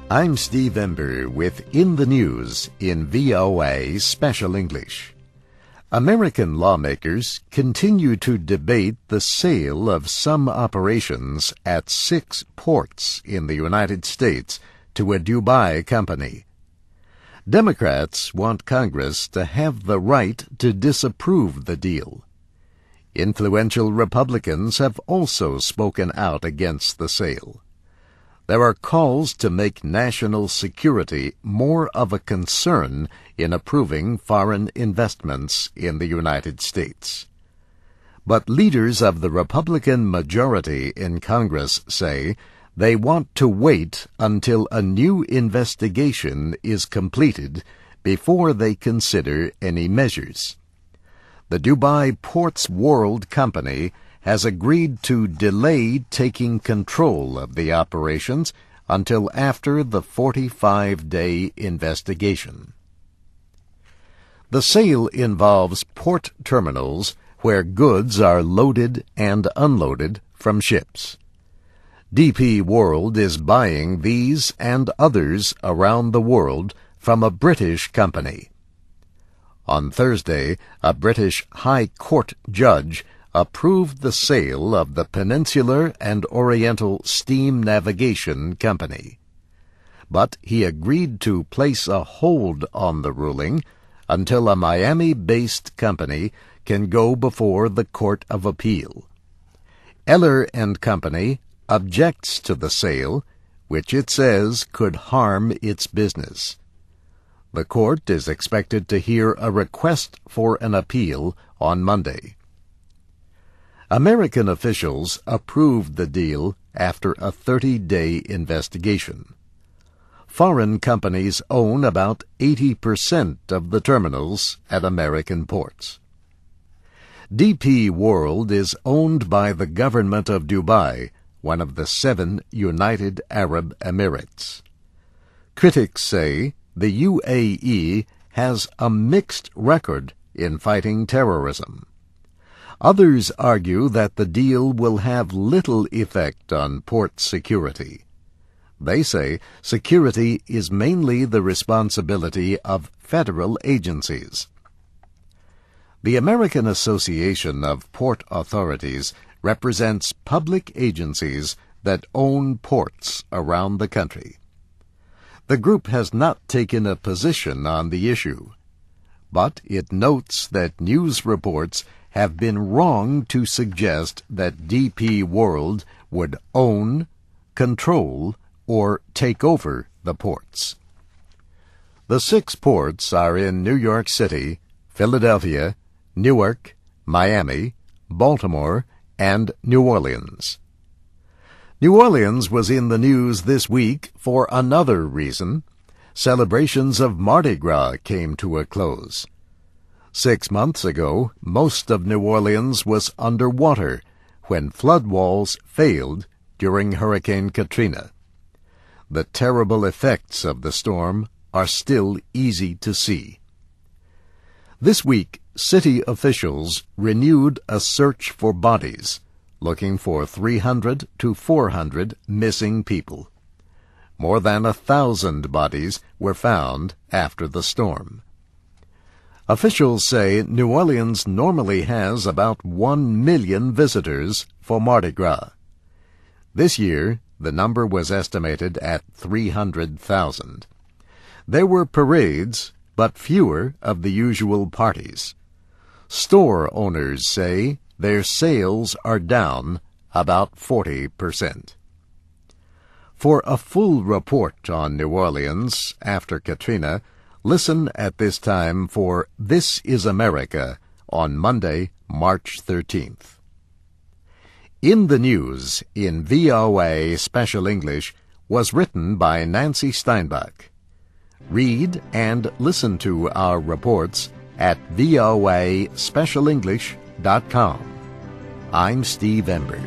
I'm Steve Ember with In the News in VOA Special English. American lawmakers continue to debate the sale of some operations at 6 ports in the United States to a Dubai company. Democrats want Congress to have the right to disapprove the deal. Influential Republicans have also spoken out against the sale. There are calls to make national security more of a concern in approving foreign investments in the United States. But leaders of the Republican majority in Congress say they want to wait until a new investigation is completed before they consider any measures. The Dubai Ports World Company has agreed to delay taking control of the operations until after the 45-day investigation. The sale involves port terminals where goods are loaded and unloaded from ships. DP World is buying these and others around the world from a British company. On Thursday, a British High Court judge approved the sale of the Peninsular and Oriental Steam Navigation Company. But he agreed to place a hold on the ruling until a Miami-based company can go before the Court of Appeal. Eller and Company objects to the sale, which it says could harm its business. The court is expected to hear a request for an appeal on Monday. American officials approved the deal after a 30-day investigation. Foreign companies own about 80% of the terminals at American ports. DP World is owned by the government of Dubai, one of the 7 United Arab Emirates. Critics say the UAE has a mixed record in fighting terrorism. Others argue that the deal will have little effect on port security. They say security is mainly the responsibility of federal agencies. The American Association of Port Authorities represents public agencies that own ports around the country. The group has not taken a position on the issue, but it notes that news reports have been wrong to suggest that DP World would own, control, or take over the ports. The 6 ports are in New York City, Philadelphia, Newark, Miami, Baltimore, and New Orleans. New Orleans was in the news this week for another reason. Celebrations of Mardi Gras came to a close. 6 months ago, most of New Orleans was underwater when flood walls failed during Hurricane Katrina. The terrible effects of the storm are still easy to see. This week, city officials renewed a search for bodies, looking for 300 to 400 missing people. More than 1,000 bodies were found after the storm. Officials say New Orleans normally has about 1 million visitors for Mardi Gras. This year, the number was estimated at 300,000. There were parades, but fewer of the usual parties. Store owners say their sales are down about 40%. For a full report on New Orleans after Katrina, listen at this time for This is America on Monday, March 13th. In the News in VOA Special English was written by Nancy Steinbach. Read and listen to our reports at voaspecialenglish.com. I'm Steve Ember.